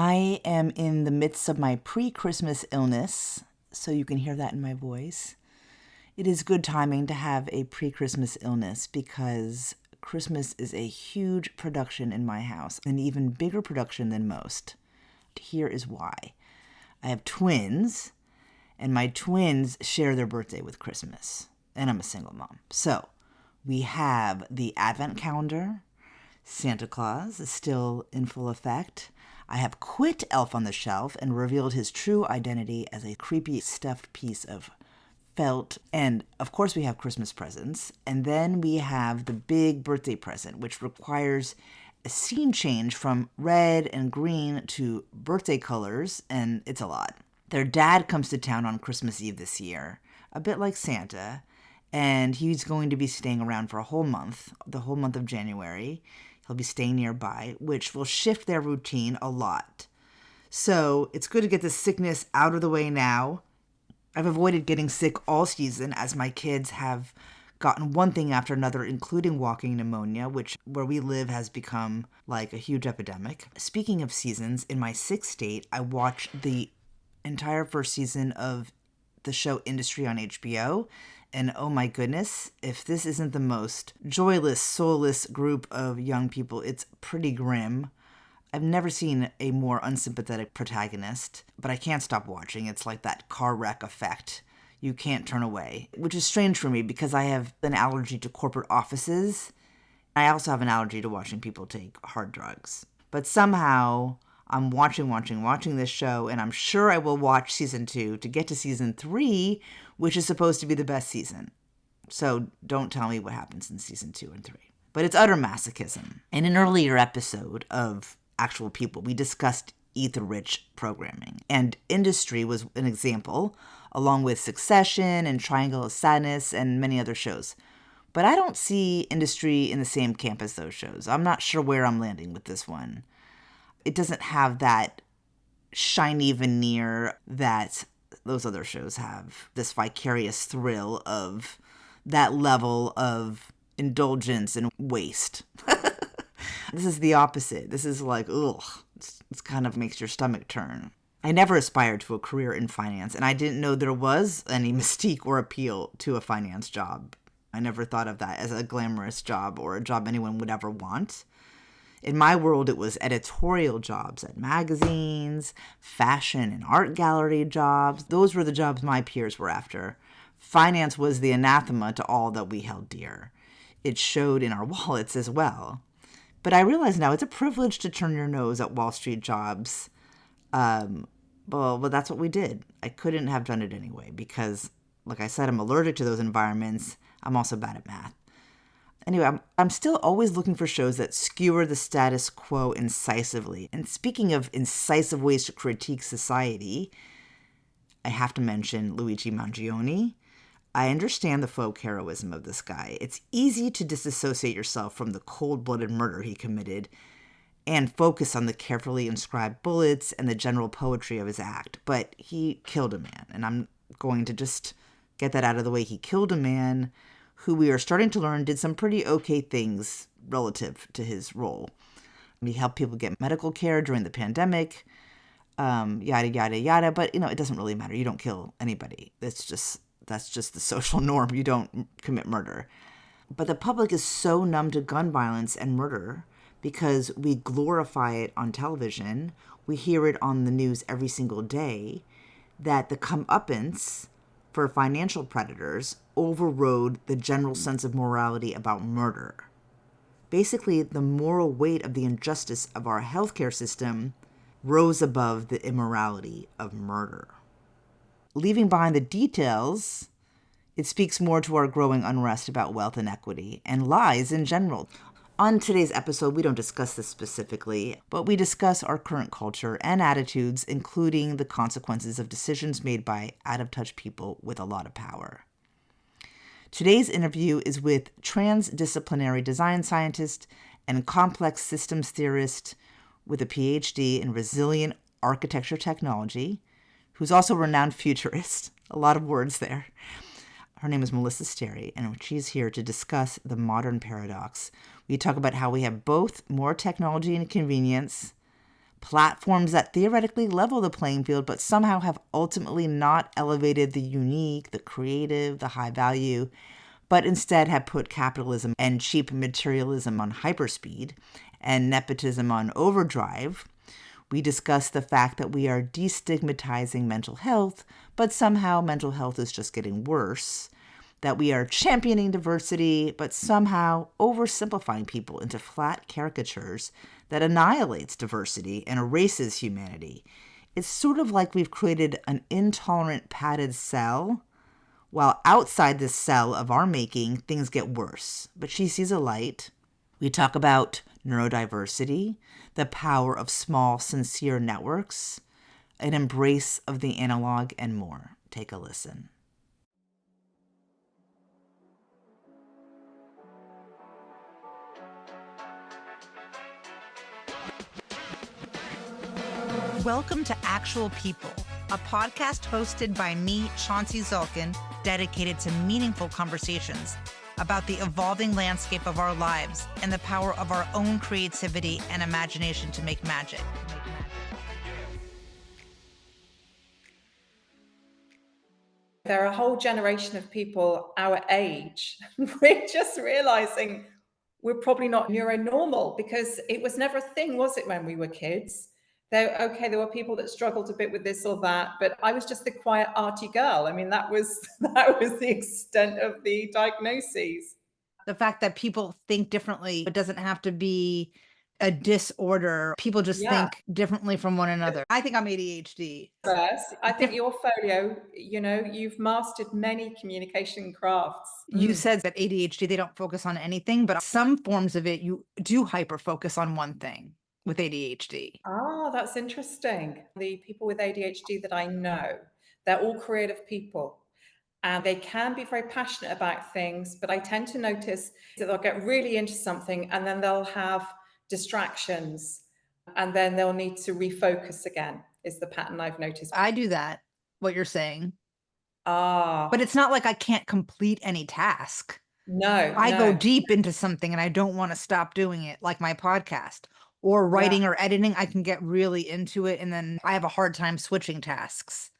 I am in the midst of my pre-Christmas illness, so you can hear that in my voice. It is good timing to have a pre-Christmas illness because Christmas is a huge production in my house, an even bigger production than most. Here is why. I have twins, and my twins share their birthday with Christmas, and I'm a single mom. So we have the Advent calendar. Santa Claus is still in full effect. I have quit Elf on the Shelf and revealed his true identity as a creepy stuffed piece of felt. And of course we have Christmas presents. And then we have the big birthday present, which requires a scene change from red and green to birthday colors, and it's a lot. Their dad comes to town on Christmas Eve this year, a bit like Santa, and he's going to be staying around for a whole month, the whole month of January. He'll be staying nearby, which will shift their routine a lot. So it's good to get the sickness out of the way now. I've avoided getting sick all season as my kids have gotten one thing after another, including walking pneumonia, which where we live has become like a huge epidemic. Speaking of seasons, in my sixth state, I watched the entire first season of the show Industry on HBO. And oh my goodness, if this isn't the most joyless, soulless group of young people, it's pretty grim. I've never seen a more unsympathetic protagonist, but I can't stop watching. It's like that car wreck effect. You can't turn away, which is strange for me because I have an allergy to corporate offices. I also have an allergy to watching people take hard drugs. But somehow I'm watching this show, and I'm sure I will watch season 2 to get to season 3, which is supposed to be the best season. So don't tell me what happens in season 2 and 3. But it's utter masochism. In an earlier episode of Actual People, we discussed ether-rich programming, and Industry was an example, along with Succession and Triangle of Sadness and many other shows. But I don't see Industry in the same camp as those shows. I'm not sure where I'm landing with this one. It doesn't have that shiny veneer that those other shows have, this vicarious thrill of that level of indulgence and waste. This is the opposite. This is like, ugh, it kind of makes your stomach turn. I never aspired to a career in finance, and I didn't know there was any mystique or appeal to a finance job. I never thought of that as a glamorous job or a job anyone would ever want. In my world, it was editorial jobs at magazines, fashion and art gallery jobs. Those were the jobs my peers were after. Finance was the anathema to all that we held dear. It showed in our wallets as well. But I realize now it's a privilege to turn your nose at Wall Street jobs. Well, that's what we did. I couldn't have done it anyway because, like I said, I'm allergic to those environments. I'm also bad at math. Anyway, I'm still always looking for shows that skewer the status quo incisively. And speaking of incisive ways to critique society, I have to mention Luigi Mangione. I understand the folk heroism of this guy. It's easy to disassociate yourself from the cold-blooded murder he committed and focus on the carefully inscribed bullets and the general poetry of his act. But he killed a man, and I'm going to just get that out of the way. He killed a man who we are starting to learn did some pretty okay things relative to his role. He helped people get medical care during the pandemic, yada, yada, yada. But, it doesn't really matter. You don't kill anybody. That's just the social norm. You don't commit murder. But the public is so numb to gun violence and murder because we glorify it on television. We hear it on the news every single day that the comeuppance for financial predators overrode the general sense of morality about murder. Basically, the moral weight of the injustice of our healthcare system rose above the immorality of murder. Leaving behind the details, it speaks more to our growing unrest about wealth inequity and lies in general. On today's episode, we don't discuss this specifically, but we discuss our current culture and attitudes, including the consequences of decisions made by out-of-touch people with a lot of power. Today's interview is with transdisciplinary design scientist and complex systems theorist with a PhD in resilient architecture technology, who's also a renowned futurist. A lot of words there. Her name is Melissa Sterry, and she's here to discuss the modern paradox. We talk about how we have both more technology and convenience, Platforms that theoretically level the playing field, but somehow have ultimately not elevated the unique, the creative, the high value, but instead have put capitalism and cheap materialism on hyperspeed and nepotism on overdrive. We discuss the fact that we are destigmatizing mental health, but somehow mental health is just getting worse. That we are championing diversity, but somehow oversimplifying people into flat caricatures that annihilates diversity and erases humanity. It's sort of like we've created an intolerant padded cell, while outside this cell of our making, things get worse. But she sees a light. We talk about neurodiversity, the power of small, sincere networks, an embrace of the analog, and more. Take a listen. Welcome to Actual People, a podcast hosted by me, Chauncey Zulkin, dedicated to meaningful conversations about the evolving landscape of our lives and the power of our own creativity and imagination to make magic. There are a whole generation of people our age, we're just realizing we're probably not neuronormal because it was never a thing, was it, when we were kids? There were people that struggled a bit with this or that, but I was just the quiet, arty girl. I mean, that was the extent of the diagnoses. The fact that people think differently, it doesn't have to be a disorder. People just Yeah. think differently from one another. I think I'm ADHD. First, I think your folio, you've mastered many communication crafts. You said that ADHD, they don't focus on anything, but some forms of it, you do hyper focus on one thing with ADHD. Ah, that's interesting. The people with ADHD that I know, they're all creative people and they can be very passionate about things, but I tend to notice that they'll get really into something and then they'll have distractions and then they'll need to refocus again, is the pattern I've noticed. I do that, what you're saying. Ah, But it's not like I can't complete any task. no, I go no. deep into something and I don't want to stop doing it, like my podcast or writing or editing. I can get really into it and then I have a hard time switching tasks.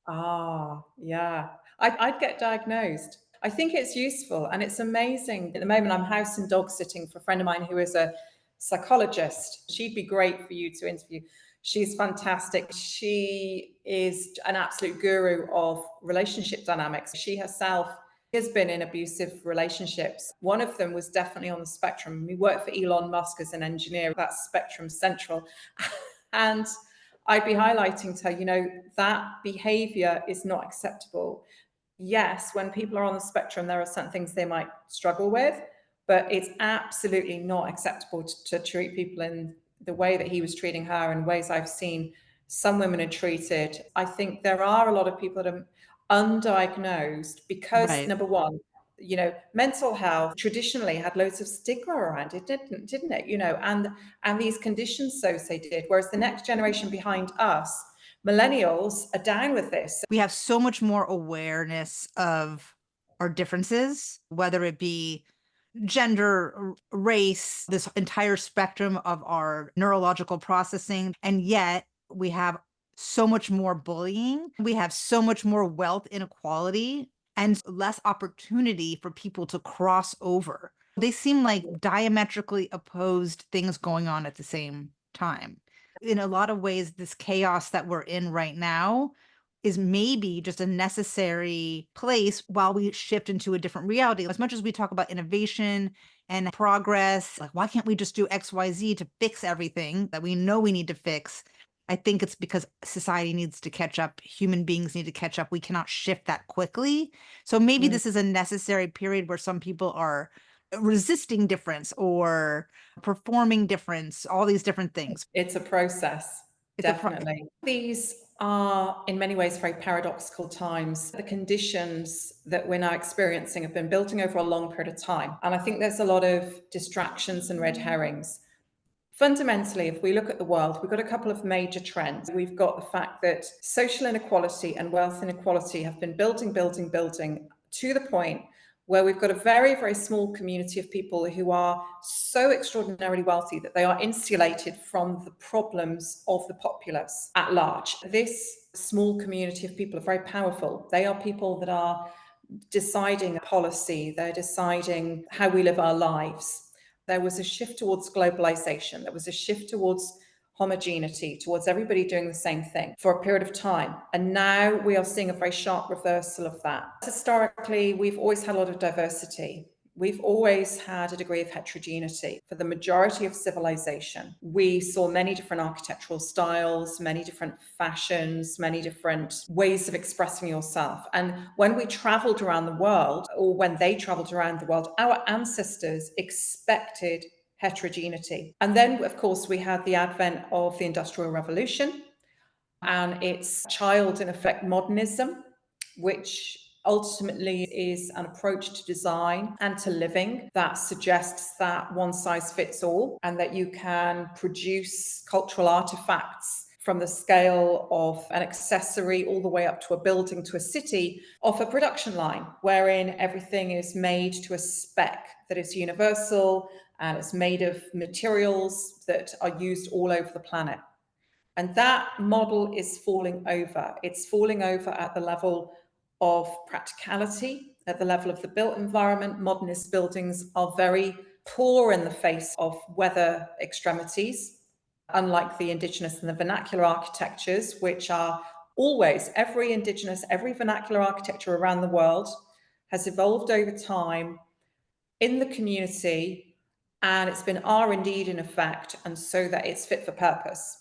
Ah, yeah. I'd get diagnosed. I think it's useful and it's amazing. At the moment, I'm house and dog sitting for a friend of mine who is a psychologist. She'd be great for you to interview. She's fantastic. She is an absolute guru of relationship dynamics. She herself has been in abusive relationships. One of them was definitely on the spectrum. We worked for Elon Musk as an engineer, that's Spectrum Central. And I'd be highlighting to her, that behavior is not acceptable. Yes, when people are on the spectrum, there are some things they might struggle with, but it's absolutely not acceptable to treat people in the way that he was treating her and ways I've seen some women are treated. I think there are a lot of people that are undiagnosed because, Right. number one, mental health traditionally had loads of stigma around it, didn't it? And these conditions associated, whereas the next generation behind us, millennials, are down with this. We have so much more awareness of our differences, whether it be gender, race, this entire spectrum of our neurological processing. And yet we have so much more bullying. We have so much more wealth inequality and less opportunity for people to cross over. They seem like diametrically opposed things going on at the same time. In a lot of ways, this chaos that we're in right now is maybe just a necessary place while we shift into a different reality. As much as we talk about innovation and progress, like why can't we just do XYZ to fix everything that we know we need to fix? I think it's because society needs to catch up. Human beings need to catch up. We cannot shift that quickly. So maybe this is a necessary period where some people are resisting difference or performing difference, all these different things. It's a process, definitely. These are in many ways very paradoxical times. The conditions that we're now experiencing have been building over a long period of time. And I think there's a lot of distractions and red herrings. Fundamentally, if we look at the world, we've got a couple of major trends. We've got the fact that social inequality and wealth inequality have been building to the point where we've got a very, very small community of people who are so extraordinarily wealthy that they are insulated from the problems of the populace at large. This small community of people are very powerful. They are people that are deciding policy, they're deciding how we live our lives. There was a shift towards globalization, there was a shift towards homogeneity, towards everybody doing the same thing for a period of time. And now we are seeing a very sharp reversal of that. Historically, we've always had a lot of diversity. We've always had a degree of heterogeneity. For the majority of civilization, we saw many different architectural styles, many different fashions, many different ways of expressing yourself. And when we traveled around the world, or when they traveled around the world, our ancestors expected heterogeneity. And then, of course, we had the advent of the Industrial Revolution and its child, in effect, modernism, which ultimately is an approach to design and to living that suggests that one size fits all and that you can produce cultural artifacts from the scale of an accessory all the way up to a building, to a city, off a production line, wherein everything is made to a spec that is universal and it's made of materials that are used all over the planet. And that model is falling over. It's falling over at the level of practicality, at the level of the built environment. Modernist buildings are very poor in the face of weather extremities, unlike the indigenous and the vernacular architectures, which are always, every indigenous, every vernacular architecture around the world has evolved over time in the community, and it's been R&D'd in effect, and so that it's fit for purpose.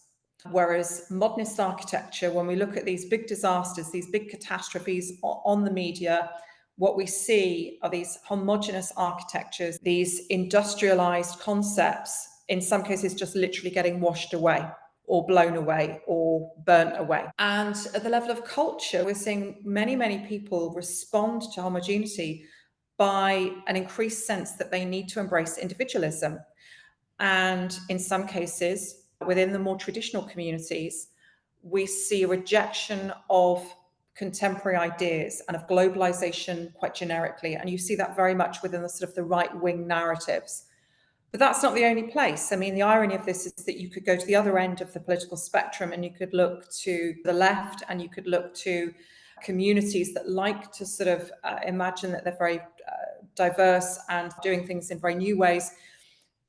Whereas modernist architecture, when we look at these big disasters, these big catastrophes on the media, what we see are these homogenous architectures, these industrialized concepts, in some cases just literally getting washed away or blown away or burnt away. And at the level of culture, we're seeing many, many people respond to homogeneity by an increased sense that they need to embrace individualism. And in some cases, within the more traditional communities, we see a rejection of contemporary ideas and of globalization quite generically. And you see that very much within the sort of the right-wing narratives. But that's not the only place. I mean, the irony of this is that you could go to the other end of the political spectrum and you could look to the left and you could look to communities that like to sort of imagine that they're very diverse and doing things in very new ways.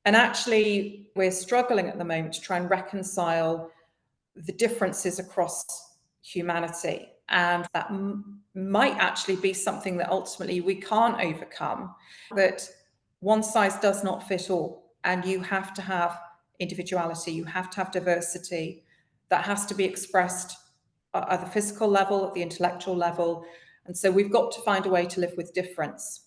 And actually, we're struggling at the moment to try and reconcile the differences across humanity. And that might actually be something that ultimately we can't overcome, that one size does not fit all. And you have to have individuality, you have to have diversity that has to be expressed at the physical level, at the intellectual level. And so we've got to find a way to live with difference.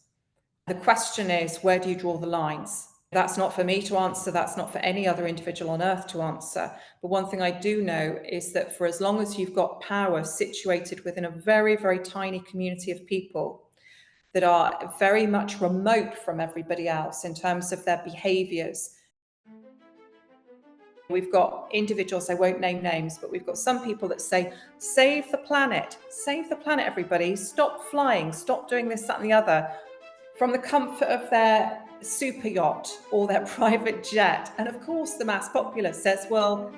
The question is, where do you draw the lines? That's not for me to answer. That's not for any other individual on earth to answer. But one thing I do know is that for as long as you've got power situated within a very, very tiny community of people that are very much remote from everybody else in terms of their behaviors, we've got individuals, I won't name names, but we've got some people that say, save the planet, everybody, stop flying, stop doing this, that, and the other, from the comfort of their super yacht or their private jet. And of course, the mass populace says, well,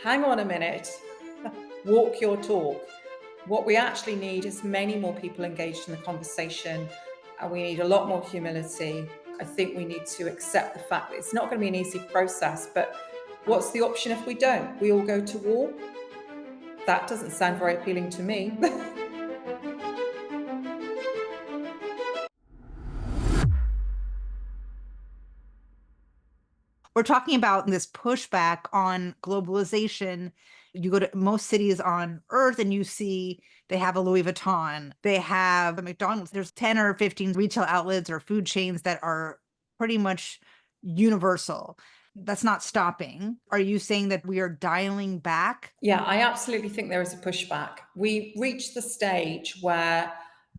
hang on a minute, walk your talk. What we actually need is many more people engaged in the conversation, and we need a lot more humility. I think we need to accept the fact that it's not going to be an easy process, but what's the option if we don't? We all go to war? That doesn't sound very appealing to me. We're talking about this pushback on globalization. You go to most cities on earth and you see they have a Louis Vuitton, they have a McDonald's. There's 10 or 15 retail outlets or food chains that are pretty much universal. That's not stopping. Are you saying that we are dialing back? Yeah, I absolutely think there is a pushback. We reached the stage where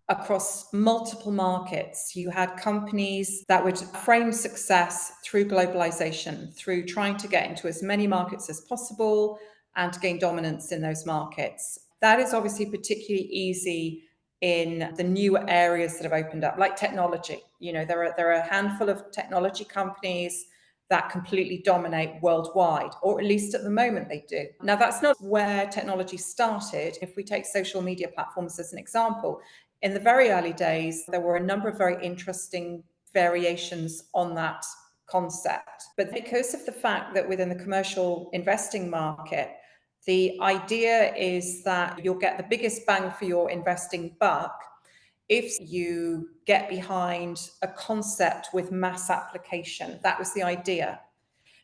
across multiple markets, you had companies that would frame success through globalization, through trying to get into as many markets as possible and to gain dominance in those markets. That is obviously particularly easy in the new areas that have opened up, like technology. There are a handful of technology companies that completely dominate worldwide, or at least at the moment they do. Now, that's not where technology started. If we take social media platforms as an example, in the very early days, there were a number of very interesting variations on that concept. But because of the fact that within the commercial investing market, the idea is that you'll get the biggest bang for your investing buck if you get behind a concept with mass application. That was the idea.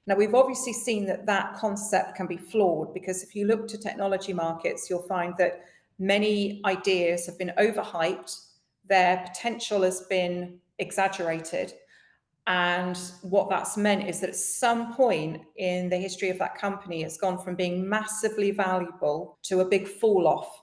Now, we've obviously seen that that concept can be flawed, because if you look to technology markets, you'll find that many ideas have been overhyped, their potential has been exaggerated. And what that's meant is that at some point in the history of that company, it's gone from being massively valuable to a big fall off.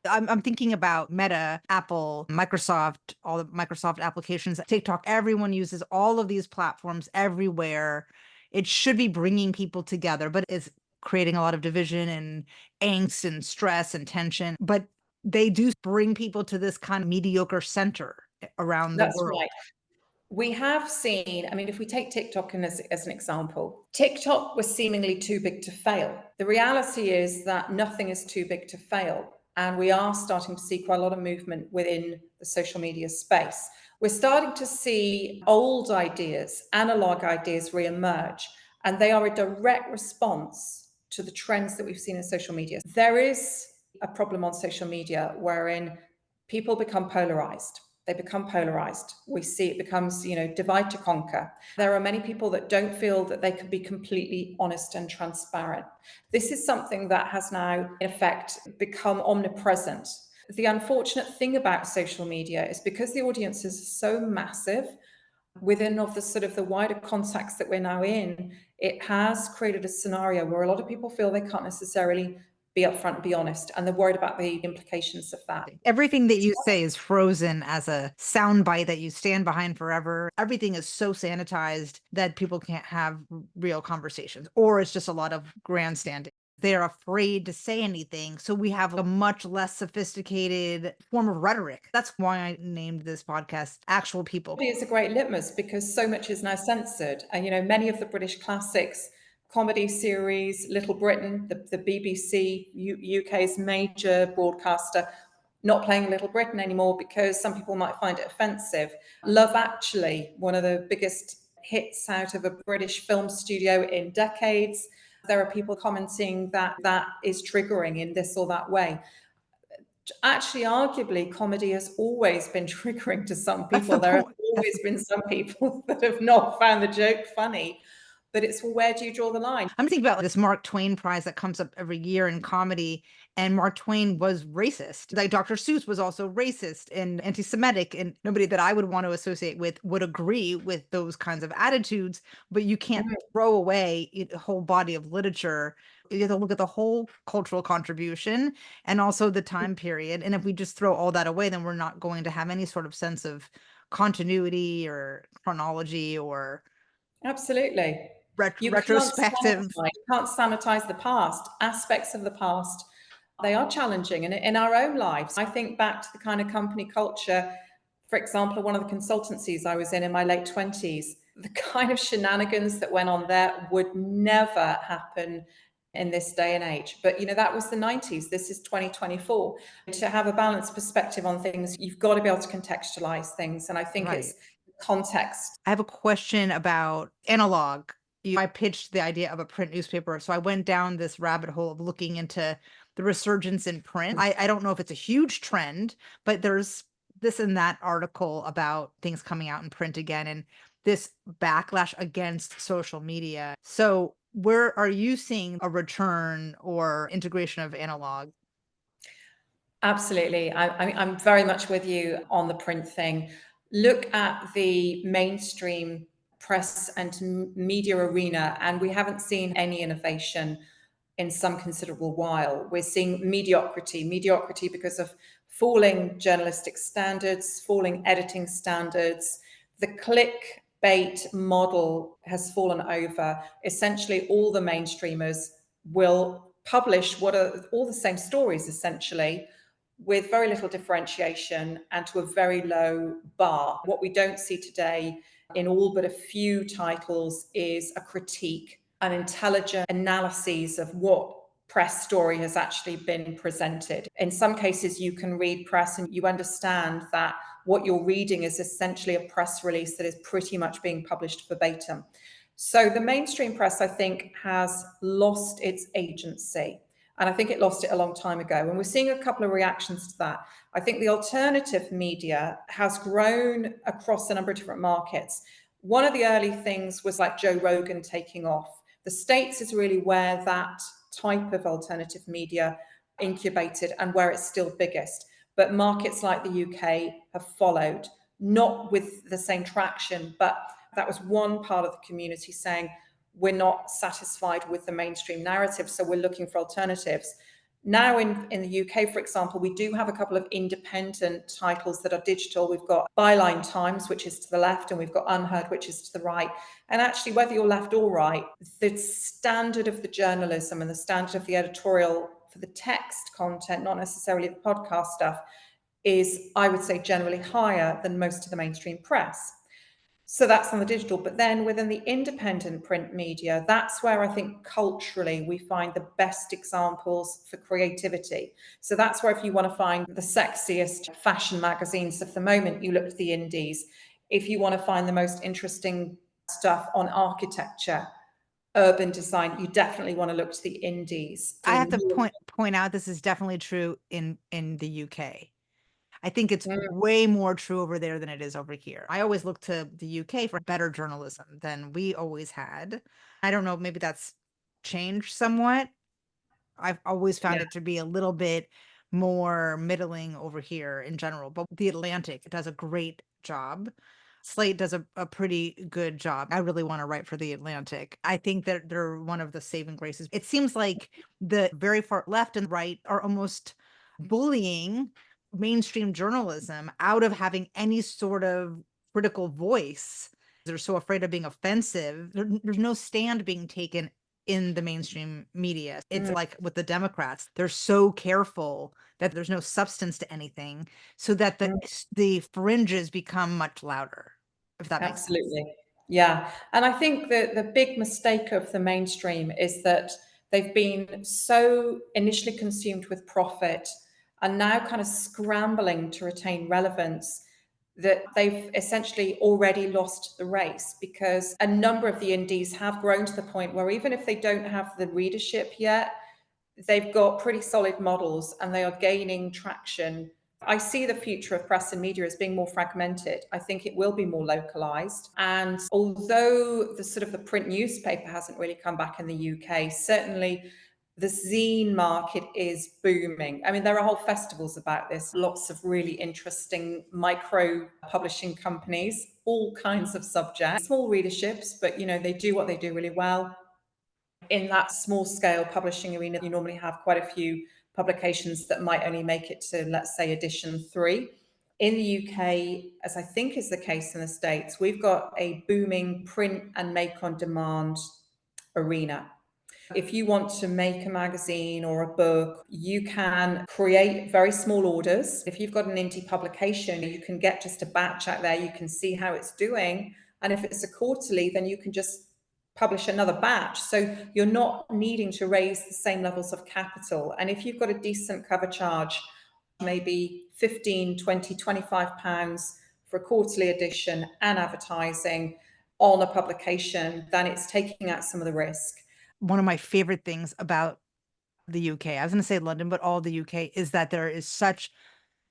I'm thinking about Meta, Apple, Microsoft, all the Microsoft applications, TikTok. Everyone uses all of these platforms everywhere. It should be bringing people together, but it's creating a lot of division and angst and stress and tension. But they do bring people to this kind of mediocre center around the That's world. right. We have seen, I mean, if we take TikTok as an example, TikTok was seemingly too big to fail. The reality is that nothing is too big to fail. And we are starting to see quite a lot of movement within the social media space. We're starting to see old ideas, analog ideas re-emerge, and they are a direct response to the trends that we've seen in social media. There is a problem on social media wherein people become polarized. They become polarized. We see it becomes, divide to conquer. There are many people that don't feel that they can be completely honest and transparent. This is something that has now, in effect, become omnipresent. The unfortunate thing about social media is because the audience is so massive within of the sort of the wider context that we're now in, it has created a scenario where a lot of people feel they can't necessarily be upfront and be honest, and they're worried about the implications of that. Everything that you say is frozen as a soundbite that you stand behind forever. Everything is so sanitized that people can't have real conversations, or it's just a lot of grandstanding. They're afraid to say anything. So we have a much less sophisticated form of rhetoric. That's why I named this podcast Actual People. It is a great litmus because so much is now censored. And, many of the British classics, comedy series, Little Britain, the BBC, UK's major broadcaster, not playing Little Britain anymore because some people might find it offensive. Love Actually, one of the biggest hits out of a British film studio in decades. There are people commenting that that is triggering in this or that way. Actually, arguably, comedy has always been triggering to some people. There have always been some people that have not found the joke funny. But it's, well, where do you draw the line? I'm thinking about this Mark Twain prize that comes up every year in comedy. And Mark Twain was racist. Like Dr. Seuss was also racist and anti-Semitic. And nobody that I would want to associate with would agree with those kinds of attitudes. But you can't throw away a whole body of literature. You have to look at the whole cultural contribution and also the time period. And if we just throw all that away, then we're not going to have any sort of sense of continuity or chronology or Absolutely. retrospective. You can't sanitize the past. Aspects of the past, they are challenging. And in our own lives, I think back to the kind of company culture, for example, one of the consultancies I was in my late 20s, the kind of shenanigans that went on there would never happen in this day and age. But, that was the 90s. This is 2024. To have a balanced perspective on things, you've got to be able to contextualize things. And I think it's context. I have a question about analog. I pitched the idea of a print newspaper. So I went down this rabbit hole of looking into the resurgence in print. I don't know if it's a huge trend, but there's this and that article about things coming out in print again and this backlash against social media. So where are you seeing a return or integration of analog? Absolutely. I'm very much with you on the print thing. Look at the mainstream press and media arena, and we haven't seen any innovation in some considerable while. We're seeing mediocrity because of falling journalistic standards, falling editing standards. The clickbait model has fallen over. Essentially, all the mainstreamers will publish what are all the same stories, essentially, with very little differentiation and to a very low bar. What we don't see today in all but a few titles is a critique, an intelligent analysis of what press story has actually been presented. In some cases, you can read press and you understand that what you're reading is essentially a press release that is pretty much being published verbatim. So the mainstream press, I think, has lost its agency. And I think it lost it a long time ago. And we're seeing a couple of reactions to that. I think the alternative media has grown across a number of different markets. One of the early things was like Joe Rogan taking off. The States is really where that type of alternative media incubated and where it's still biggest. But markets like the UK have followed, not with the same traction, but that was one part of the community saying, we're not satisfied with the mainstream narrative, so we're looking for alternatives. Now in the UK, for example, we do have a couple of independent titles that are digital. We've got Byline Times, which is to the left, and we've got Unheard, which is to the right. And actually, whether you're left or right, the standard of the journalism and the standard of the editorial for the text content, not necessarily the podcast stuff, is, I would say, generally higher than most of the mainstream press. So that's on the digital. But then within the independent print media, that's where I think culturally we find the best examples for creativity. So that's where if you want to find the sexiest fashion magazines of the moment, you look to the indies. If you want to find the most interesting stuff on architecture, urban design, you definitely want to look to the indies. I have to point out this is definitely true in the UK. I think it's way more true over there than it is over here. I always look to the UK for better journalism than we always had. I don't know, maybe that's changed somewhat. I've always found it to be a little bit more middling over here in general, but The Atlantic does a great job. Slate does a pretty good job. I really want to write for The Atlantic. I think that they're one of the saving graces. It seems like the very far left and right are almost bullying mainstream journalism out of having any sort of critical voice. They're so afraid of being offensive. There's no stand being taken in the mainstream media. It's like with the Democrats, they're so careful that there's no substance to anything so that the fringes become much louder, if that makes sense. Absolutely. Yeah. And I think that the big mistake of the mainstream is that they've been so initially consumed with profit and now kind of scrambling to retain relevance that they've essentially already lost the race, because a number of the indies have grown to the point where even if they don't have the readership yet, they've got pretty solid models and they are gaining traction. I see the future of press and media as being more fragmented. I think it will be more localized. And although the sort of the print newspaper hasn't really come back in the UK, certainly the zine market is booming. I mean, there are whole festivals about this, lots of really interesting micro publishing companies, all kinds of subjects, small readerships, but they do what they do really well. In that small scale publishing arena, you normally have quite a few publications that might only make it to, let's say, edition 3. In the UK, as I think is the case in the States, we've got a booming print and make on demand arena. If you want to make a magazine or a book, you can create very small orders. If you've got an indie publication, you can get just a batch out there. You can see how it's doing. And if it's a quarterly, then you can just publish another batch. So you're not needing to raise the same levels of capital. And if you've got a decent cover charge, maybe 15, 20, 25 pounds for a quarterly edition and advertising on a publication, then it's taking out some of the risk. One of my favorite things about the UK, I was going to say London, but all the UK, is that there is such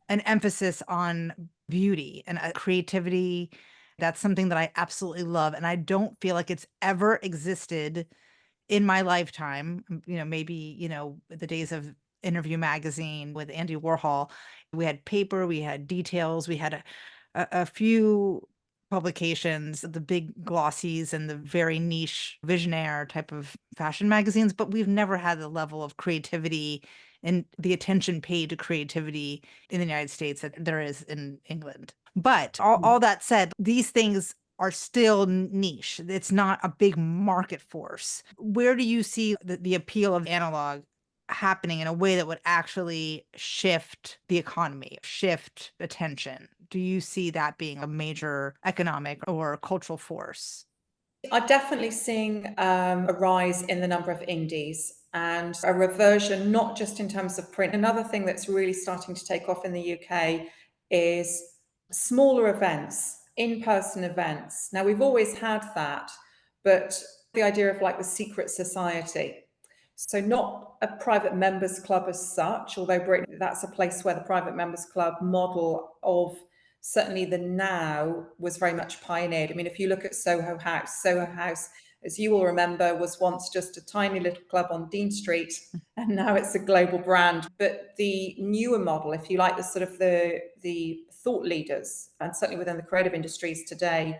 an emphasis on beauty and creativity. That's something that I absolutely love. And I don't feel like it's ever existed in my lifetime. Maybe, the days of Interview Magazine with Andy Warhol, we had paper, we had details, we had a few publications, the big glossies and the very niche Visionaire type of fashion magazines, but we've never had the level of creativity and the attention paid to creativity in the United States that there is in England. But all that said, these things are still niche. It's not a big market force. Where do you see the appeal of analog happening in a way that would actually shift the economy, shift attention? Do you see that being a major economic or cultural force? I'm definitely seeing a rise in the number of indies and a reversion, not just in terms of print. Another thing that's really starting to take off in the UK is smaller events, in-person events. Now, we've always had that, but the idea of like the secret society. So not a private members club as such, although Britain, that's a place where the private members club model of certainly the now was very much pioneered. I mean, if you look at Soho House, as you will remember, was once just a tiny little club on Dean Street, and now it's a global brand. But the newer model, if you like, the sort of the thought leaders, and certainly within the creative industries today,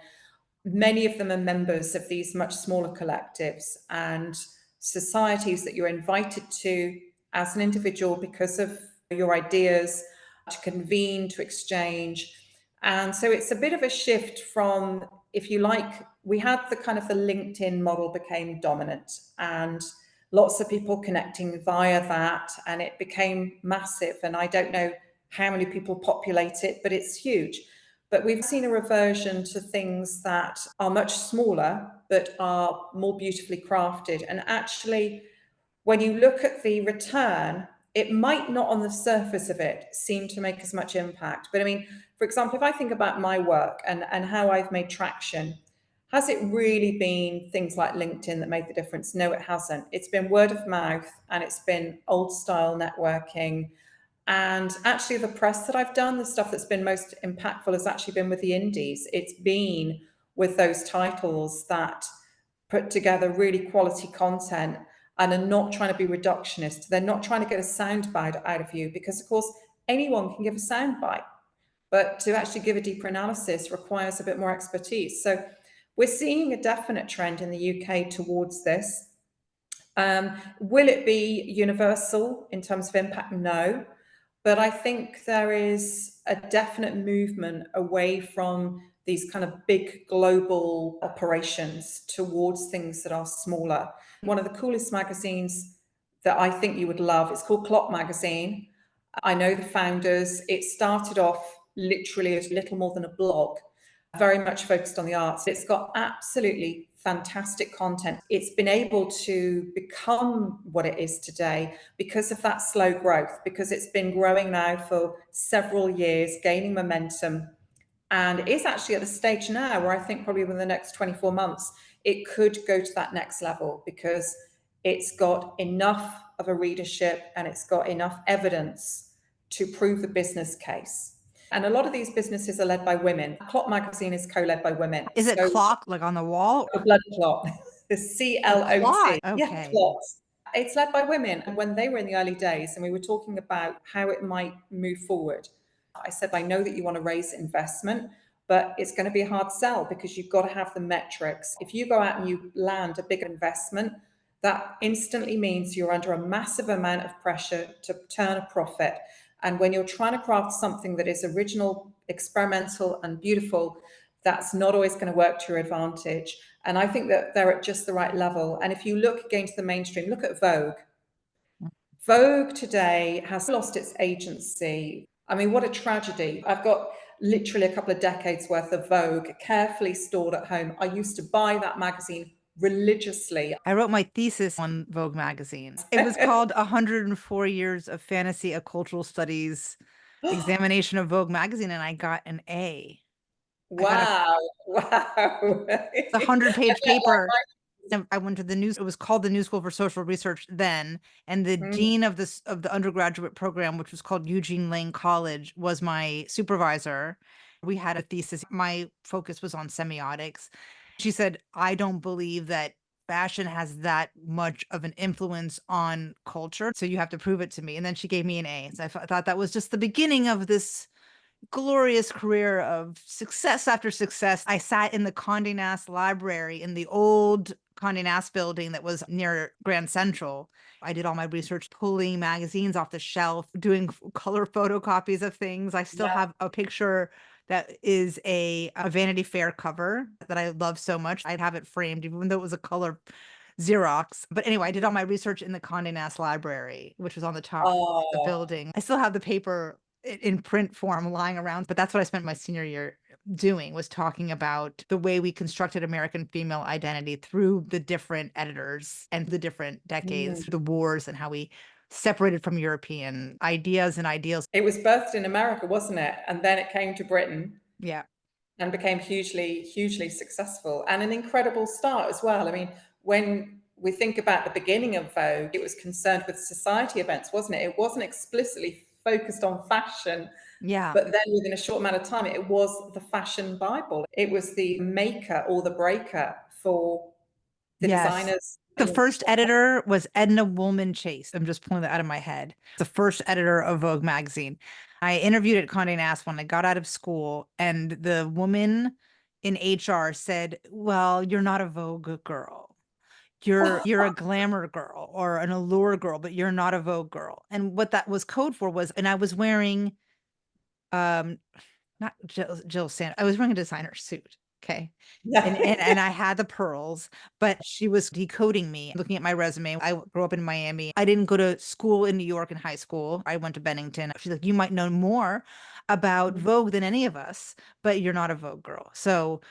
many of them are members of these much smaller collectives and societies that you're invited to as an individual because of your ideas, to convene, to exchange. And so it's a bit of a shift from, if you like, we had the kind of the LinkedIn model became dominant and lots of people connecting via that, and it became massive. And I don't know how many people populate it, but it's huge. But we've seen a reversion to things that are much smaller, but are more beautifully crafted. And actually, when you look at the return, it might not on the surface of it seem to make as much impact. But I mean, for example, if I think about my work and how I've made traction, has it really been things like LinkedIn that made the difference? No, it hasn't. It's been word of mouth and it's been old style networking. And actually, the press that I've done, the stuff that's been most impactful has actually been with the indies. It's been with those titles that put together really quality content and are not trying to be reductionist. They're not trying to get a soundbite out of you because, of course, anyone can give a soundbite, but to actually give a deeper analysis requires a bit more expertise. So we're seeing a definite trend in the UK towards this. Will it be universal in terms of impact? No. But I think there is a definite movement away from these kind of big global operations towards things that are smaller. One of the coolest magazines that I think you would love, it's called Clock Magazine. I know the founders. It started off literally as little more than a blog, very much focused on the arts. It's got absolutely fantastic content. It's been able to become what it is today because of that slow growth, because it's been growing now for several years, gaining momentum. And it is actually at the stage now where I think probably within the next 24 months, it could go to that next level because it's got enough of a readership and it's got enough evidence to prove the business case. And a lot of these businesses are led by women. Clock Magazine is co-led by women. Is it So clock like on the wall? a blood clot, the Clot. CLOT. Yeah, Okay. clots. It's led by women. And when they were in the early days and we were talking about how it might move forward, I said, I know that you want to raise investment, but it's going to be a hard sell because you've got to have the metrics. If you go out and you land a big investment, that instantly means you're under a massive amount of pressure to turn a profit. And when you're trying to craft something that is original, experimental, and beautiful, that's not always going to work to your advantage. And I think that they're at just the right level. And if you look again to the mainstream, look at Vogue. Vogue today has lost its agency. I mean, what a tragedy. I've got literally a couple of decades worth of Vogue carefully stored at home. I used to buy that magazine religiously. I wrote my thesis on Vogue magazine. It was called 104 Years of Fantasy, a Cultural Studies Examination of Vogue magazine, and I got an A. Wow. Wow. It's a 100-page paper. And I went to the news. It was called the New School for Social Research then, and the dean of the undergraduate program, which was called Eugene Lane College, was my supervisor. We had a thesis. My focus was on semiotics. She said, "I don't believe that fashion has that much of an influence on culture, so you have to prove it to me." And then she gave me an A. So I thought that was just the beginning of this glorious career of success after success. I sat in the Condé Nast library in the old Condé Nast building that was near Grand Central. I did all my research, pulling magazines off the shelf, doing color photocopies of things. I still have a picture that is a Vanity Fair cover that I love so much. I'd have it framed, even though it was a color Xerox. But anyway, I did all my research in the Condé Nast Library, which was on the top floor of the Oh, building. I still have the paper in print form lying around, but that's what I spent my senior year doing, was talking about the way we constructed American female identity through the different editors and the different decades, mm. through the wars, and how we separated from European ideas and ideals. It was birthed in America, wasn't it? And then it came to Britain Yeah. and became hugely, hugely successful and an incredible start as well. I mean, when we think about the beginning of Vogue, it was concerned with society events, wasn't it? It wasn't explicitly focused on fashion, Yeah. but then within a short amount of time, it was the fashion Bible. It was the maker or the breaker for the Yes. designers. The first editor was Edna Woolman Chase. I'm just pulling that out of my head. The first editor of Vogue magazine. I interviewed at Condé Nast when I got out of school, and the woman in HR said, "Well, you're not a Vogue girl. You're a glamour girl or an allure girl, but you're not a Vogue girl." And what that was code for was, and I was wearing um not Jill Sand. I was wearing a designer suit. Okay. And, Yeah. and I had the pearls, but she was decoding me, looking at my resume. I grew up in Miami. I didn't go to school in New York in high school. I went to Bennington. She's like, "You might know more about Vogue than any of us, but you're not a Vogue girl." So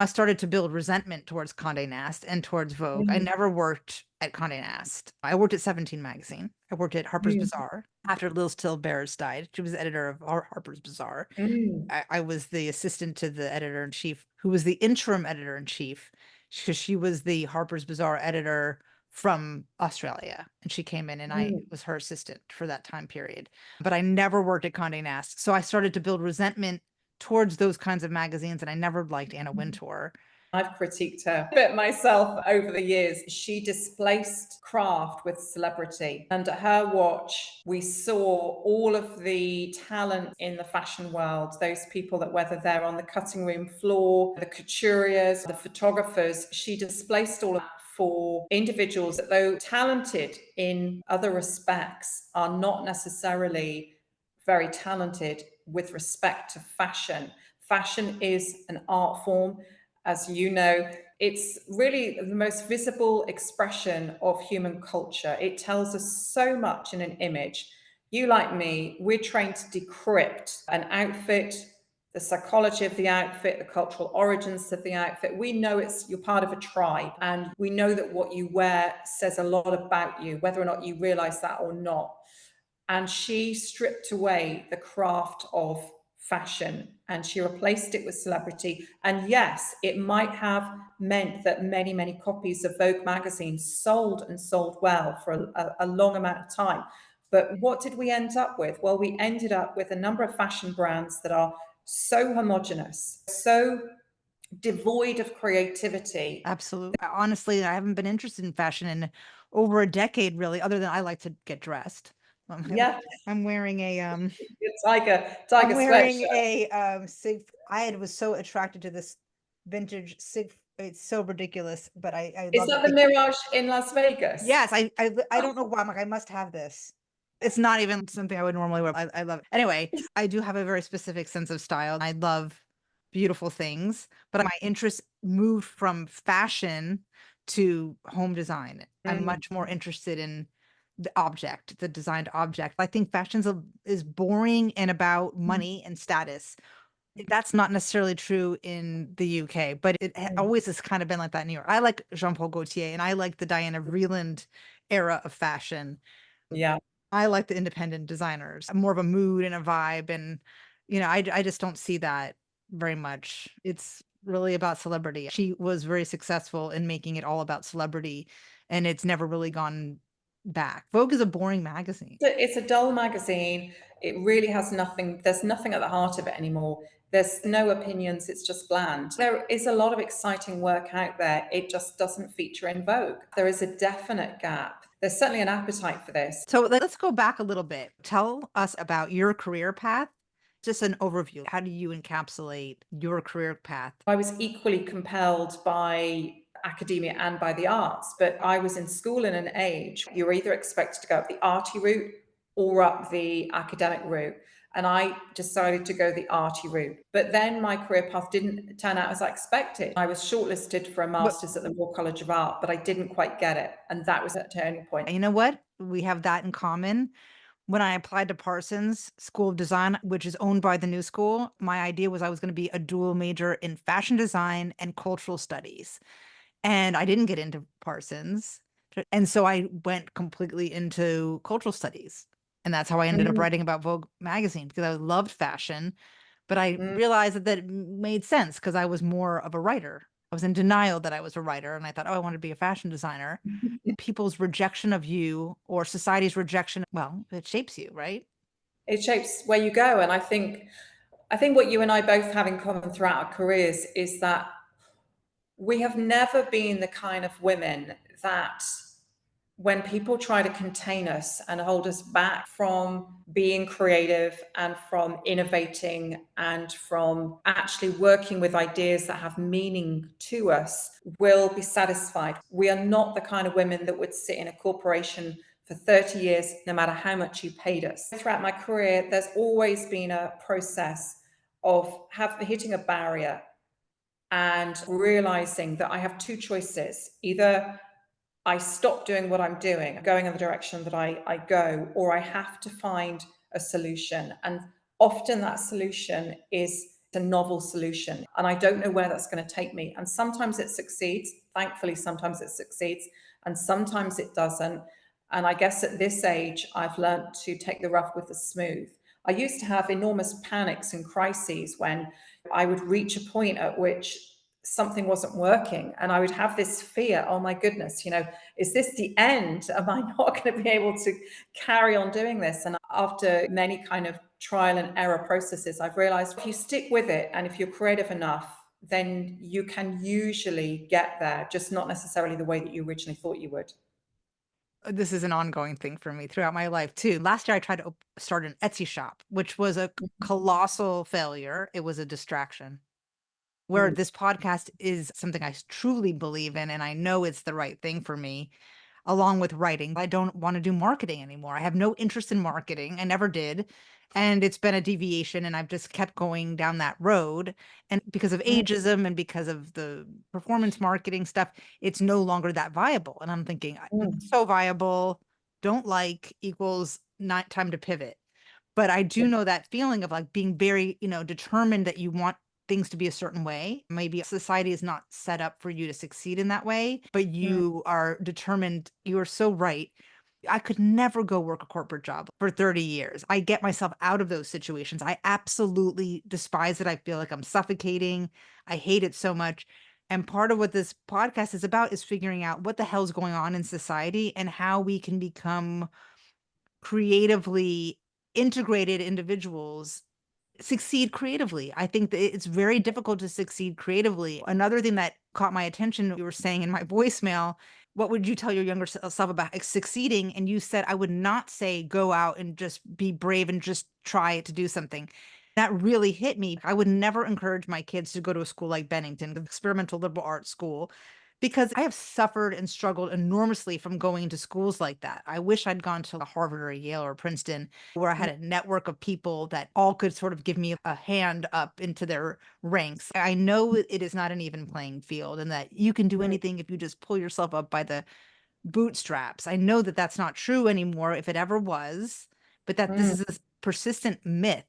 I started to build resentment towards Condé Nast and towards Vogue. I Mm, never worked at Condé Nast. I worked at 17 magazine. I worked at Harper's mm, Bazaar after Liz Till Bears died. She was editor of Harper's Bazaar. mm, I was the assistant to the editor in chief, who was the interim editor in chief, because she was the Harper's Bazaar editor from Australia. And she came in and I mm. was her assistant for that time period. But I never worked at Condé Nast. So I started to build resentment towards those kinds of magazines. And I never liked Anna Wintour. I've critiqued her a bit myself over the years. She displaced craft with celebrity. Under her watch, we saw all of the talent in the fashion world, those people that, whether they're on the cutting room floor, the couturiers, the photographers, she displaced all of that for individuals that, though talented in other respects, are not necessarily very talented with respect to fashion. Fashion is an art form. As you know, it's really the most visible expression of human culture. It tells us so much in an image. You, like me, we're trained to decrypt an outfit, the psychology of the outfit, the cultural origins of the outfit. We know you're part of a tribe, and we know that what you wear says a lot about you, whether or not you realize that or not. And she stripped away the craft of fashion and she replaced it with celebrity. And yes, it might have meant that many, many copies of Vogue magazine sold and sold well for a long amount of time. But what did we end up with? Well, we ended up with a number of fashion brands that are so homogenous, so devoid of creativity. Absolutely. Honestly, I haven't been interested in fashion in over a decade, really, other than I like to get dressed. Yeah, I'm wearing a I'm tiger wearing sweatshirt. a Sig. Was so attracted to this vintage Sig. It's so ridiculous, but I Is love that the it. Mirage in Las Vegas? Yes, I don't know why. I'm like, I must have this. It's not even something I would normally wear. I love it. Anyway, I do have a very specific sense of style. I love beautiful things, but my interest moved from fashion to home design. I'm Mm, much more interested in the object, the designed object. I think is boring and about money and status. That's not necessarily true in the UK, but it mm. always has kind of been like that in New York. I like Jean-Paul Gaultier and I like the Diana Vreeland era of fashion. Yeah. I like the independent designers. I'm more of a mood and a vibe. And, I just don't see that very much. It's really about celebrity. She was very successful in making it all about celebrity, and it's never really gone back. Vogue is a boring magazine. It's a dull magazine. It really has nothing, there's nothing at the heart of it anymore. There's no opinions, it's just bland. There is a lot of exciting work out there. It just doesn't feature in Vogue. There is a definite gap. There's certainly an appetite for this. So let's go back a little bit. Tell us about your career path. Just an overview. How do you encapsulate your career path? I was equally compelled by academia and by the arts, but I was in school in an age you were either expected to go up the arty route or up the academic route. and I decided to go the arty route. But then my career path didn't turn out as I expected. I was shortlisted for a But master's at the Royal College of Art, but I didn't quite get it. And that was a turning point. you know what? We have that in common. When I applied to Parsons School of Design, which is owned by the New School, my idea was I was going to be a dual major in fashion design and cultural studies. And I didn't get into Parsons. And so I went completely into cultural studies. And that's how I ended up Mm, writing about Vogue magazine because I loved fashion. But I mm. realized that made sense because I was more of a writer. I was in denial that I was a writer. And I thought, oh, I want to be a fashion designer. People's rejection of you or society's rejection, well, it shapes you, right? It shapes where you go. And I think what you and I both have in common throughout our careers is that we have never been the kind of women that when people try to contain us and hold us back from being creative and from innovating and from actually working with ideas that have meaning to us, will be satisfied. We are not the kind of women that would sit in a corporation for 30 years, no matter how much you paid us. Throughout my career, there's always been a process of hitting a barrier and realizing that I have two choices. Either I stop doing what I'm doing, going in the direction that I go, or I have to find a solution. And often that solution is a novel solution. And I don't know where that's going to take me. And sometimes it succeeds. Thankfully, sometimes it succeeds. And sometimes it doesn't. And I guess at this age, I've learned to take the rough with the smooth. I used to have enormous panics and crises when I would reach a point at which something wasn't working. And I would have this fear, oh my goodness, is this the end? Am I not going to be able to carry on doing this? And after many kind of trial and error processes, I've realized if you stick with it and if you're creative enough, then you can usually get there, just not necessarily the way that you originally thought you would. This is an ongoing thing for me throughout my life too. Last year, I tried to start an Etsy shop, which was a colossal failure. It was a distraction. Where Mm, this podcast is something I truly believe in, and I know it's the right thing for me, along with writing. I don't want to do marketing anymore. I have no interest in marketing. I never did. And it's been a deviation, and I've just kept going down that road. And because of mm, ageism and because of the performance marketing stuff, it's no longer that viable. And I'm thinking, mm. so viable, don't like equals not time to pivot. But I do know that feeling of like being very, determined that you want things to be a certain way. Maybe society is not set up for you to succeed in that way, but Mm, you are determined. You are so right. I could never go work a corporate job for 30 years. I get myself out of those situations. I absolutely despise it. I feel like I'm suffocating. I hate it so much. And part of what this podcast is about is figuring out what the hell's going on in society and how we can become creatively integrated individuals succeed creatively. I think that it's very difficult to succeed creatively. Another thing that caught my attention, you were saying in my voicemail, what would you tell your younger self about succeeding? And you said, I would not say go out and just be brave and just try to do something. That really hit me. I would never encourage my kids to go to a school like Bennington, the experimental liberal arts school, because I have suffered and struggled enormously from going to schools like that. I wish I'd gone to Harvard or Yale or Princeton, where I mm, had a network of people that all could sort of give me a hand up into their ranks. I know it is not an even playing field and that you can do mm, anything if you just pull yourself up by the bootstraps. I know that that's not true anymore if it ever was, but that this mm, is a persistent myth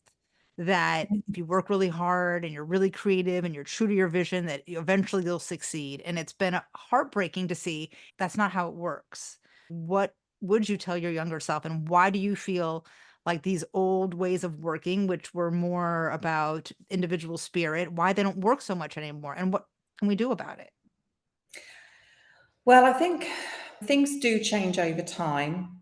that mm. if you work really hard and you're really creative and you're true to your vision, that eventually you'll succeed. And it's been heartbreaking to see that's not how it works. What would you tell your younger self? And why do you feel like these old ways of working, which were more about individual spirit, why they don't work so much anymore? And what can we do about it? Well, I think things do change over time.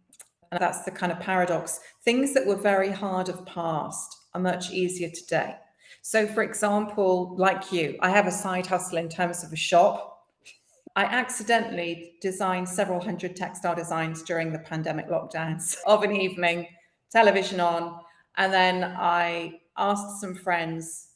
And that's the kind of paradox. Things that were very hard of past are much easier today. So, for example, like you, I have a side hustle in terms of a shop. I accidentally designed several hundred textile designs during the pandemic lockdowns of an evening, television on. And then I asked some friends,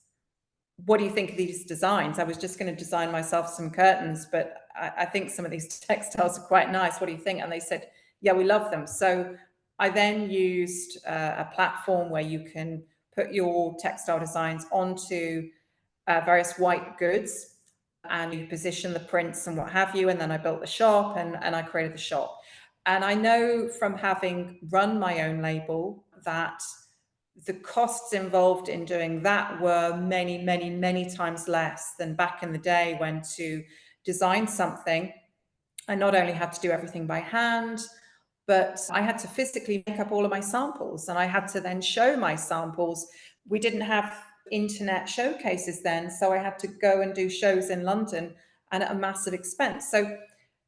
what do you think of these designs? I was just going to design myself some curtains, but I think some of these textiles are quite nice. What do you think? And they said, yeah, we love them. So I then used a platform where you can put your textile designs onto various white goods, and you position the prints and what have you. And then I built the shop, and I created the shop. And I know from having run my own label that the costs involved in doing that were many, many, many times less than back in the day, when to design something, I not only had to do everything by hand, but I had to physically make up all of my samples, and I had to then show my samples. We didn't have internet showcases then, so I had to go and do shows in London, and at a massive expense. So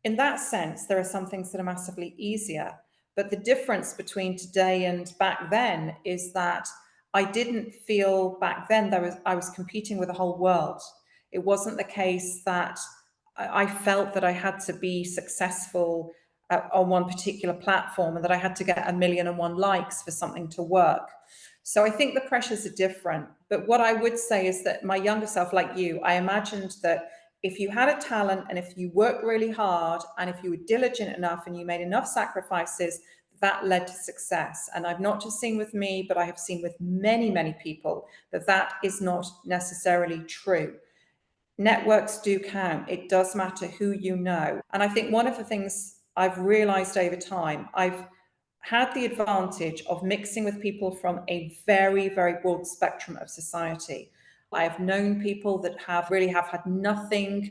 in that sense, there are some things that are massively easier. But the difference between today and back then is that I didn't feel back then I was competing with the whole world. It wasn't the case that I felt that I had to be successful on one particular platform, and that I had to get 1,000,001 likes for something to work. So I think the pressures are different. But what I would say is that my younger self, like you, I imagined that if you had a talent, and if you worked really hard, and if you were diligent enough, and you made enough sacrifices, that led to success. And I've not just seen with me, but I have seen with many, many people that that is not necessarily true. Networks do count. It does matter who you know. And I think one of the things I've realized over time, I've had the advantage of mixing with people from a very, very broad spectrum of society. I have known people that have had nothing.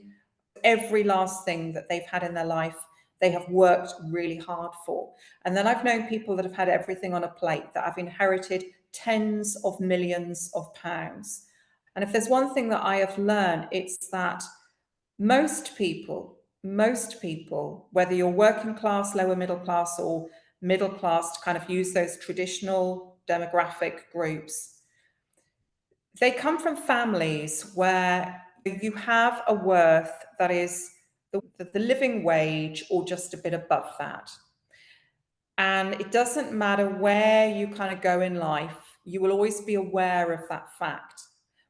Every last thing that they've had in their life, they have worked really hard for. And then I've known people that have had everything on a plate, that have inherited tens of millions of pounds. And if there's one thing that I have learned, it's that most people, whether you're working class, lower middle class, or middle class, to kind of use those traditional demographic groups, they come from families where you have a worth that is the living wage or just a bit above that. And it doesn't matter where you kind of go in life, you will always be aware of that fact.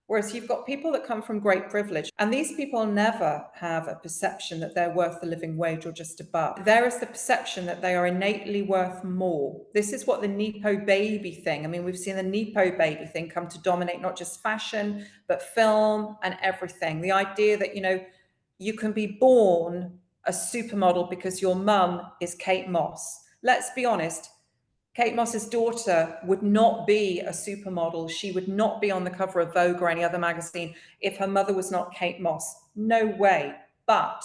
Whereas you've got people that come from great privilege, and these people never have a perception that they're worth the living wage or just above. There is the perception that they are innately worth more. This is what the Nepo baby thing, I mean, we've seen the Nepo baby thing come to dominate not just fashion, but film and everything. The idea that, you know, you can be born a supermodel because your mum is Kate Moss. Let's be honest, Kate Moss's daughter would not be a supermodel. She would not be on the cover of Vogue or any other magazine if her mother was not Kate Moss. No way. But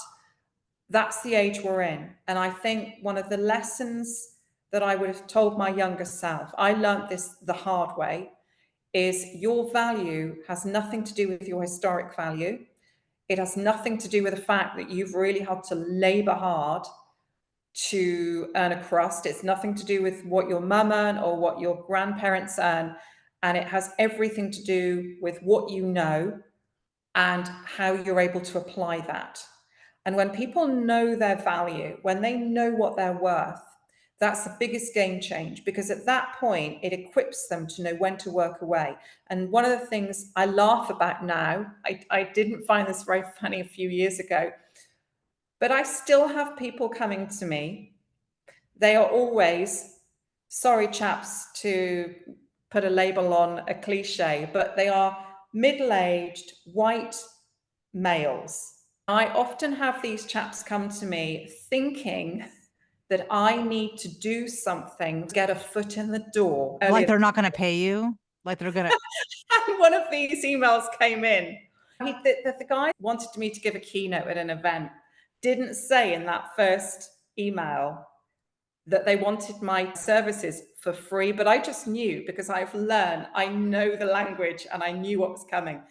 that's the age we're in. And I think one of the lessons that I would have told my younger self, I learned this the hard way, is your value has nothing to do with your historic value. It has nothing to do with the fact that you've really had to labor hard to earn a crust. It's nothing to do with what your mum earned or what your grandparents earn. And it has everything to do with what you know and how you're able to apply that. And when people know their value, when they know what they're worth, that's the biggest game change, because at that point, it equips them to know when to work away. And one of the things I laugh about now, I didn't find this very funny a few years ago, but I still have people coming to me. They are always, sorry chaps to put a label on a cliche, but they are middle-aged white males. I often have these chaps come to me thinking that I need to do something to get a foot in the door. Like they're not going to pay you? Like they're going to... And one of these emails came in. The guy wanted me to give a keynote at an event. Didn't say in that first email that they wanted my services for free, but I just knew, because I've learned, I know the language, and I knew what was coming.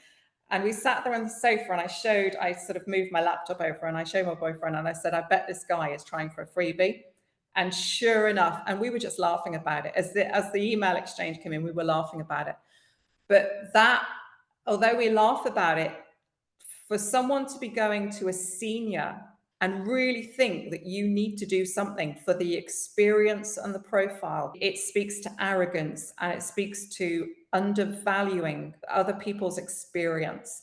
And we sat there on the sofa, and I sort of moved my laptop over, and I showed my boyfriend, and I said, I bet this guy is trying for a freebie. And sure enough, and we were just laughing about it. As the email exchange came in, we were laughing about it. But that, although we laugh about it, for someone to be going to a senior and really think that you need to do something for the experience and the profile, it speaks to arrogance, and it speaks to undervaluing other people's experience.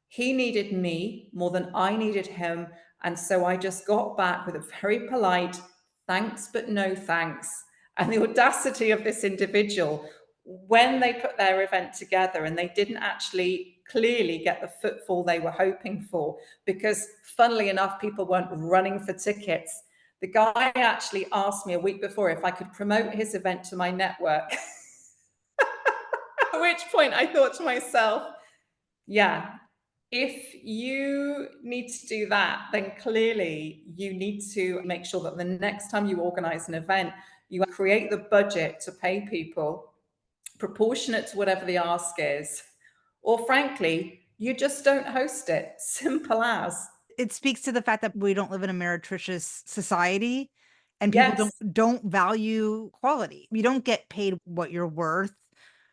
He needed me more than I needed him. And so I just got back with a very polite thanks, but no thanks. And the audacity of this individual when they put their event together and they didn't actually clearly get the footfall they were hoping for, because funnily enough, people weren't running for tickets. The guy actually asked me a week before if I could promote his event to my network. At which point I thought to myself, yeah, if you need to do that, then clearly you need to make sure that the next time you organize an event, you create the budget to pay people proportionate to whatever the ask is, or frankly, you just don't host it. Simple as. It speaks to the fact that we don't live in a meretricious society and people Yes. don't value quality. You don't get paid what you're worth.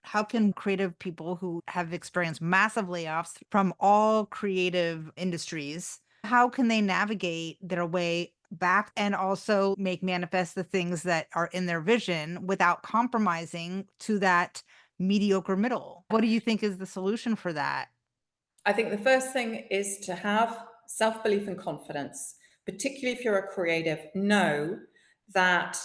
How can creative people who have experienced massive layoffs from all creative industries, how can they navigate their way back and also make manifest the things that are in their vision without compromising to that mediocre middle? What do you think is the solution for that? I think the first thing is to have self-belief and confidence, particularly if you're a creative. Know that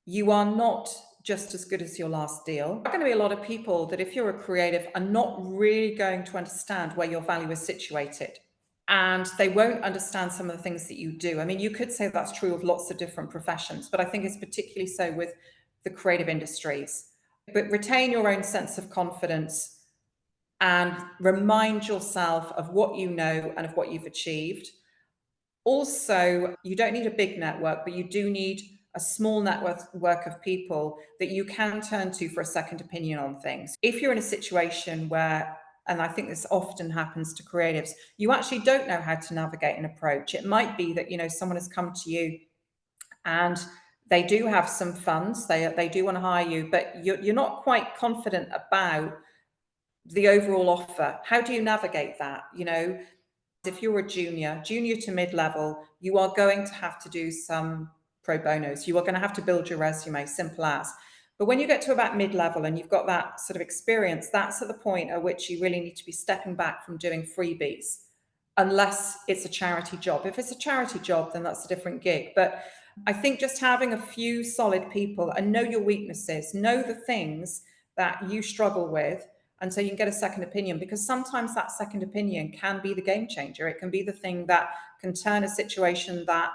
you are not just as good as your last deal. There are going to be a lot of people that, if you're a creative, are not really going to understand where your value is situated. And they won't understand some of the things that you do. I mean, you could say that's true of lots of different professions, but I think it's particularly so with the creative industries. But retain your own sense of confidence and remind yourself of what you know and of what you've achieved. Also, you don't need a big network, but you do need a small network of people that you can turn to for a second opinion on things. If you're in a situation where, and I think this often happens to creatives, you actually don't know how to navigate an approach. It might be that, someone has come to you and they do have some funds, they do want to hire you, but you're not quite confident about the overall offer. How do you navigate that? If you're a junior to mid-level, you are going to have to do some pro bonos. You are going to have to build your resume, simple as. But when you get to about mid-level and you've got that sort of experience, that's at the point at which you really need to be stepping back from doing freebies, unless it's a charity job. If it's a charity job, then that's a different gig. But I think just having a few solid people and know your weaknesses, know the things that you struggle with, and so you can get a second opinion, because sometimes that second opinion can be the game changer. It can be the thing that can turn a situation that,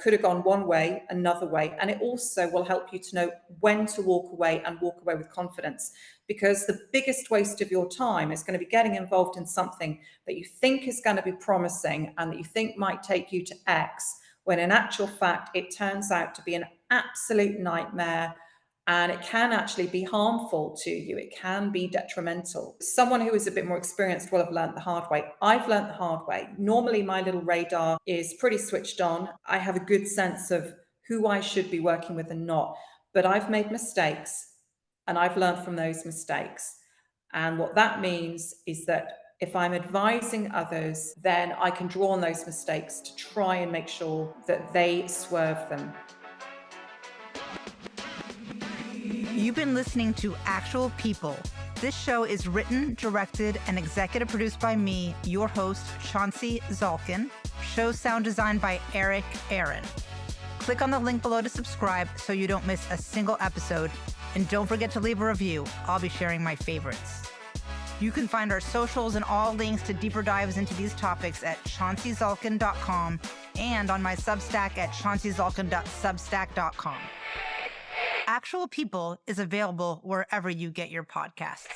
could have gone one way, another way. And it also will help you to know when to walk away and walk away with confidence, because the biggest waste of your time is going to be getting involved in something that you think is going to be promising and that you think might take you to X, when in actual fact, it turns out to be an absolute nightmare. And it can actually be harmful to you. It can be detrimental. Someone who is a bit more experienced will have learned the hard way. I've learned the hard way. Normally, my little radar is pretty switched on. I have a good sense of who I should be working with and not. But I've made mistakes and I've learned from those mistakes. And what that means is that if I'm advising others, then I can draw on those mistakes to try and make sure that they swerve them. You've been listening to Actual People. This show is written, directed, and executive produced by me, your host, Chauncey Zalkin. Show sound designed by Eric Aaron. Click on the link below to subscribe so you don't miss a single episode. And don't forget to leave a review. I'll be sharing my favorites. You can find our socials and all links to deeper dives into these topics at chaunceyzalkin.com and on my Substack at chaunceyzalkin.substack.com. Actual People is available wherever you get your podcasts.